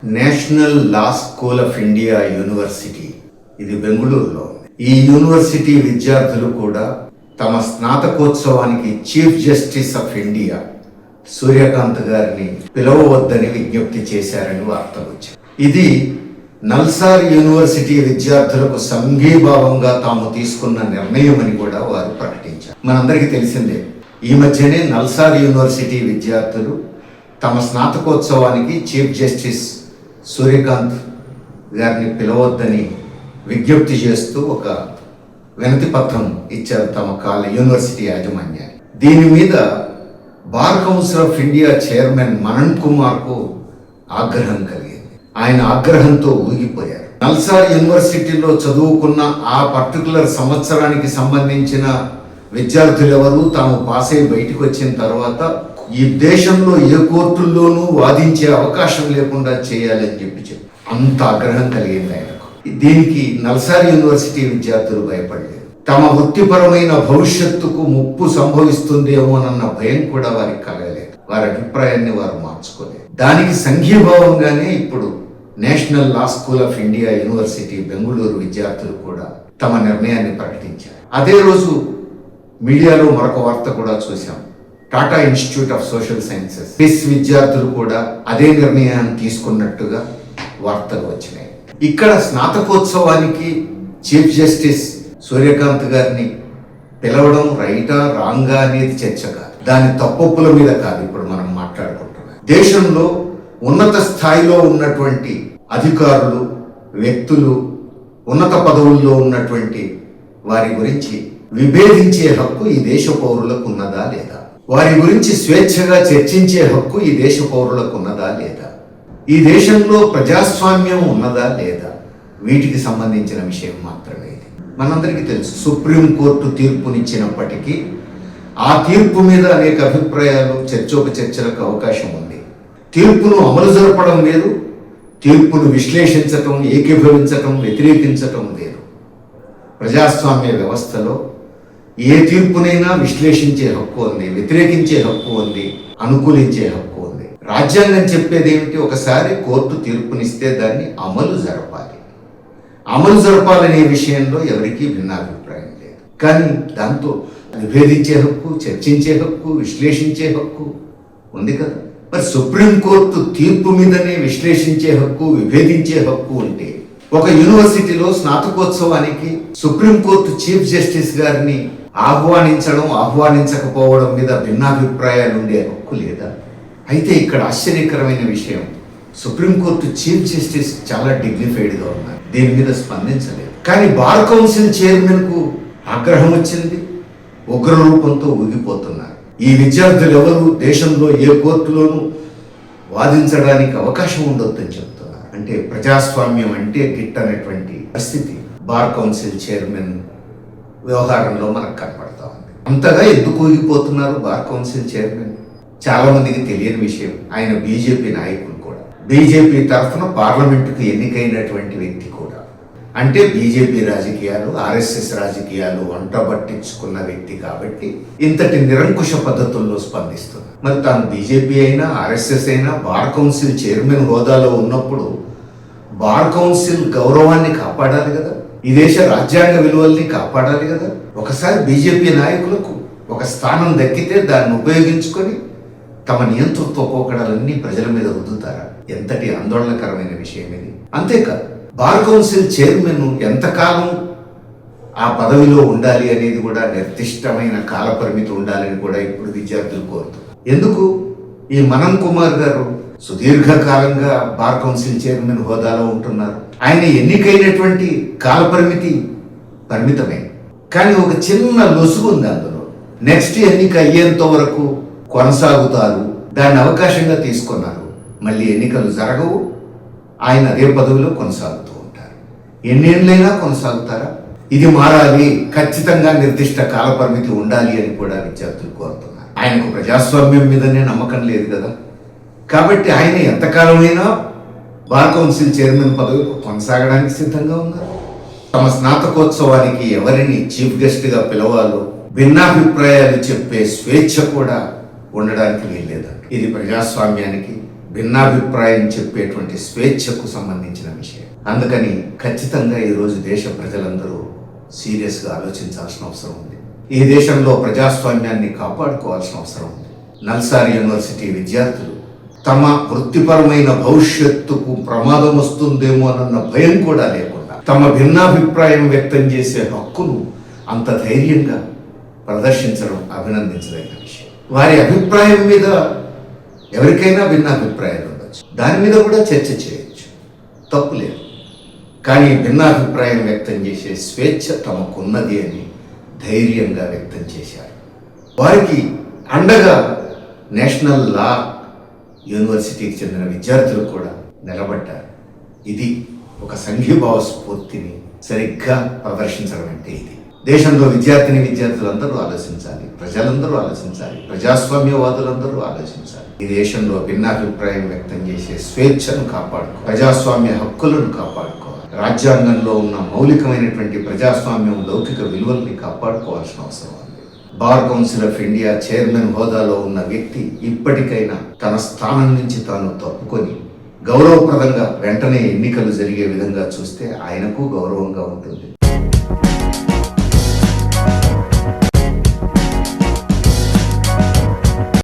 National law school of India university ఇది బెంగళూరులో. ఈ యూనివర్సిటీ విద్యార్థులు కూడా తమ స్నాతకోత్సవానికి chief justice of India Surya Kant గారిని పిలవవద్దని విజ్ఞప్తి చేశారని వార్తలు వచ్చాయి. ఇది నల్సార్ యూనివర్సిటీ విద్యార్థులకు సంఘీభావంగా తాము తీసుకున్న నిర్ణయం అని కూడా వారు ప్రకటించారు. మనందరికీ తెలిసిందే, ఈ మధ్యనే నల్సార్ యూనివర్సిటీ విద్యార్థులు తమ స్నాతకోత్సవానికి చీఫ్ జస్టిస్ సూర్యకాంత్ గారిని పిలవద్దని విజ్ఞప్తి చేస్తూ ఒక వినతి పత్రం ఇచ్చారు తమ యూనివర్సిటీ యాజమాన్యాన్ని. దీని మీద bar council of India chairman Manan కుమార్కు ఆగ్రహం కలిగింది. ఆయన ఆగ్రహంతో ఊగిపోయారు. నల్సార్ యూనివర్సిటీలో చదువుకున్న ఆ పర్టికులర్ సంవత్సరానికి సంబంధించిన విద్యార్థులు ఎవరు తాము పాస్ అయి బయటకు వచ్చిన తర్వాత ఈ దేశంలో ఏ కోర్టుల్లోనూ వాదించే అవకాశం లేకుండా చేయాలని చెప్పి అంత ఆగ్రహం కలిగింది ఆయనకు. దీనికి నల్సార్ యూనివర్సిటీ విద్యార్థులు భయపడలేదు. తమ వృత్తిపరమైన భవిష్యత్తుకు ముప్పు సంభవిస్తుందేమోనన్న భయం కూడా వారికి కలగలేదు. వారి అభిప్రాయాన్ని వారు మార్చుకోలేదు. దానికి సంఘీభావంగానే ఇప్పుడు national law school of India university Bengaluru విద్యార్థులు కూడా తమ నిర్ణయాన్ని ప్రకటించారు. అదే రోజు మీడియాలో మరొక వార్త కూడా చూశాం. Tata institute of social sciences విద్యార్థులు కూడా అదే నిర్ణయాన్ని తీసుకున్నట్టుగా వార్తలు వచ్చినాయి. ఇక్కడ స్నాతకోత్సవానికి చీఫ్ జస్టిస్ సూర్యకాంత్ గారిని పిలవడం రైటా రాంగా అనేది చర్చ కాదు. దాని తప్పొప్పుల మీద కాదు ఇప్పుడు మనం మాట్లాడుకుంటున్నాం. దేశంలో ఉన్నత స్థాయిలో ఉన్నటువంటి అధికారులు, వ్యక్తులు, ఉన్నత పదవుల్లో ఉన్నటువంటి వారి గురించి విభేదించే హక్కు ఈ దేశ పౌరులకు ఉన్నదా లేదా? వారి గురించి స్వేచ్ఛగా చర్చించే హక్కు ఈ దేశ పౌరులకు ఉన్నదా లేదా? ఈ దేశంలో ప్రజాస్వామ్యం ఉన్నదా లేదా? వీటికి సంబంధించిన విషయం మాత్రమే ఇది. మనందరికీ తెలుసు, సుప్రీంకోర్టు తీర్పునిచ్చినప్పటికీ ఆ తీర్పు మీద అనేక అభిప్రాయాలు, చర్చోపచర్చలకు అవకాశం ఉంది. తీర్పును అమలు జరపడం వేరు, తీర్పును విశ్లేషించటం, ఏకీభవించటం, వ్యతిరేకించటం వేరు. ప్రజాస్వామ్య వ్యవస్థలో ఏ తీర్పునైనా విశ్లేషించే హక్కు ఉంది, వ్యతిరేకించే హక్కు ఉంది, అనుకూలించే హక్కు ఉంది. రాజ్యాంగం చెప్పేది ఏమిటి? ఒకసారి కోర్టు తీర్పునిస్తే దాన్ని అమలు జరపాలి. అమలు జరపాలనే విషయంలో ఎవరికీ భిన్నాభిప్రాయం లేదు. కానీ దాంతో విభేదించే హక్కు, చర్చించే హక్కు, విశ్లేషించే హక్కు ఉంది కదా. మరి సుప్రీంకోర్టు తీర్పు మీదనే విశ్లేషించే హక్కు, విభేదించే హక్కు ఉంటే ఒక యూనివర్సిటీలో స్నాతకోత్సవానికి సుప్రీంకోర్టు చీఫ్ జస్టిస్ గారిని ఆహ్వానించకపోవడం మీద భిన్నాభిప్రాయాలు ఉండే హక్కు లేదా? అయితే ఇక్కడ ఆశ్చర్యకరమైన విషయం, సుప్రీంకోర్టు చీఫ్ జస్టిస్ చాలా డిగ్నిఫైడ్గా ఉన్నారు, దీని మీద స్పందించలేదు. కానీ బార్ కౌన్సిల్ చైర్మన్కు ఆగ్రహం వచ్చింది, ఉగ్రరూపంతో ఊగిపోతున్నారు. ఈ విద్యార్థులు ఎవరు దేశంలో ఏ కోర్టులోనూ వాదించడానికి అవకాశం ఉండొద్దని చెప్తున్నారు. అంటే ప్రజాస్వామ్యం అంటే గిట్టనటువంటి పరిస్థితి బార్ కౌన్సిల్ చైర్మన్ వ్యవహారంలో మనకు కనపడతా ఉంది. అంతగా ఎందుకు ఊగిపోతున్నారు బార్ కౌన్సిల్ చైర్మన్? చాలా మందికి తెలియని విషయం, ఆయన బీజేపీ నాయకులు కూడా, బీజేపీ తరఫున పార్లమెంటుకు ఎన్నికైనటువంటి వ్యక్తి కూడా. అంటే బీజేపీ రాజకీయాలు, ఆర్ఎస్ఎస్ రాజకీయాలు వంటబట్టించుకున్న వ్యక్తి కాబట్టి ఇంతటి నిరంకుశ పద్ధతుల్లో స్పందిస్తున్నారు. మరి తాను బీజేపీ అయినా ఆర్ఎస్ఎస్ అయినా బార్ కౌన్సిల్ చైర్మన్ హోదాలో ఉన్నప్పుడు బార్ కౌన్సిల్ గౌరవాన్ని కాపాడాలి కదా, ఈ దేశ రాజ్యాంగ విలువల్ని కాపాడాలి కదా. ఒకసారి బీజేపీ నాయకులకు ఒక స్థానం దక్కితే దాన్ని ఉపయోగించుకొని తమ నియంతృత్వ పోకడాలన్నీ ప్రజల మీద రుద్దుతారా? ఎంతటి ఆందోళనకరమైన విషయం ఇది. అంతేకాదు, బార్ కౌన్సిల్ చైర్మన్ ఎంతకాలం ఆ పదవిలో ఉండాలి అనేది కూడా నిర్దిష్టమైన కాల పరిమితి ఉండాలని కూడా ఇప్పుడు విద్యార్థులు కోరుతారు. ఎందుకు? ఈ మనన్ కుమార్ గారు సుదీర్ఘకాలంగా బార్ కౌన్సిల్ చైర్మన్ హోదాలో ఉంటున్నారు. ఆయన ఎన్నికైనటువంటి కాల పరిమితమే. కానీ ఒక చిన్న లొసుగు ఉంది అందులో. నెక్స్ట్ ఎన్నిక అయ్యేంత వరకు కొనసాగుతారు, దాన్ని అవకాశంగా తీసుకున్నారు. మళ్ళీ ఎన్నికలు జరగవు, ఆయన అదే పదవిలో కొనసాగుతూ ఉంటారు. ఎన్నేళ్ళైనా కొనసాగుతారా? ఇది మారాలి, ఖచ్చితంగా నిర్దిష్ట కాల పరిమితి ఉండాలి అని కూడా విద్యార్థులు కోరుతున్నారు. ఆయనకు ప్రజాస్వామ్యం మీదనే నమ్మకం లేదు కదా. కాబట్టి ఆయన ఎంతకాలమైనా బార్ కౌన్సిల్ చైర్మన్ పదవికి కొనసాగడానికి సిద్ధంగా ఉన్నారు. తమ స్నాతకోత్సవానికి ఎవరిని చీఫ్ గెస్ట్గా పిలవాలో భిన్నాభిప్రాయాలు చెప్పే స్వేచ్ఛ కూడా ఉండడానికి వీల్లేదంట. ఇది ప్రజాస్వామ్యానికి భిన్నాభిప్రాయం చెప్పేటువంటి స్వేచ్ఛకు సంబంధించిన విషయం. అందుకని ఖచ్చితంగా ఈరోజు దేశ ప్రజలందరూ సీరియస్గా ఆలోచించాల్సిన అవసరం ఉంది. ఈ దేశంలో ప్రజాస్వామ్యాన్ని కాపాడుకోవాల్సిన అవసరం ఉంది. నల్సార్ యూనివర్సిటీ విద్యార్థులు తమ వృత్తిపరమైన భవిష్యత్తుకు ప్రమాదం వస్తుందేమోనన్న భయం కూడా లేకుండా తమ భిన్నాభిప్రాయం వ్యక్తం చేసే హక్కును అంత ధైర్యంగా ప్రదర్శించడం అభినందించదగిన విషయం. వారి అభిప్రాయం మీద ఎవరికైనా భిన్నాభిప్రాయాలు ఉండొచ్చు, దాని మీద కూడా చర్చ చేయొచ్చు, తప్పు లేదు. కానీ భిన్నాభిప్రాయం వ్యక్తం చేసే స్వేచ్ఛ తమకున్నది అని ధైర్యంగా వ్యక్తం చేశారు. వారికి అండగా నేషనల్ లా యూనివర్సిటీకి చెందిన విద్యార్థులు కూడా నిలబడ్డారు. ఇది ఒక సంఘీభావ స్ఫూర్తిని సరిగ్గా ప్రదర్శించడం అంటే ఇది. దేశంలో విద్యార్థులందరూ ఆలోచించాలి, ప్రజలందరూ ఆలోచించాలి, ప్రజాస్వామ్యవాదులందరూ ఆలోచించాలి. ఈ దేశంలో భిన్నాభిప్రాయం వ్యక్తం చేసే స్వేచ్ఛను కాపాడుకో, ప్రజాస్వామ్య హక్కులను కాపాడుకోవాలి, రాజ్యాంగంలో ఉన్న మౌలికమైనటువంటి ప్రజాస్వామ్యం లౌకిక విలువల్ని కాపాడుకోవాల్సిన అవసరం ఉంది. Bar council of India chairman హోదాలో ఉన్న వ్యక్తి ఇప్పటికైనా తన స్థానం నుంచి తాను తప్పుకొని గౌరవప్రదంగా వెంటనే ఎన్నికలు జరిగే విధంగా చూస్తే ఆయనకు గౌరవంగా ఉంటుంది,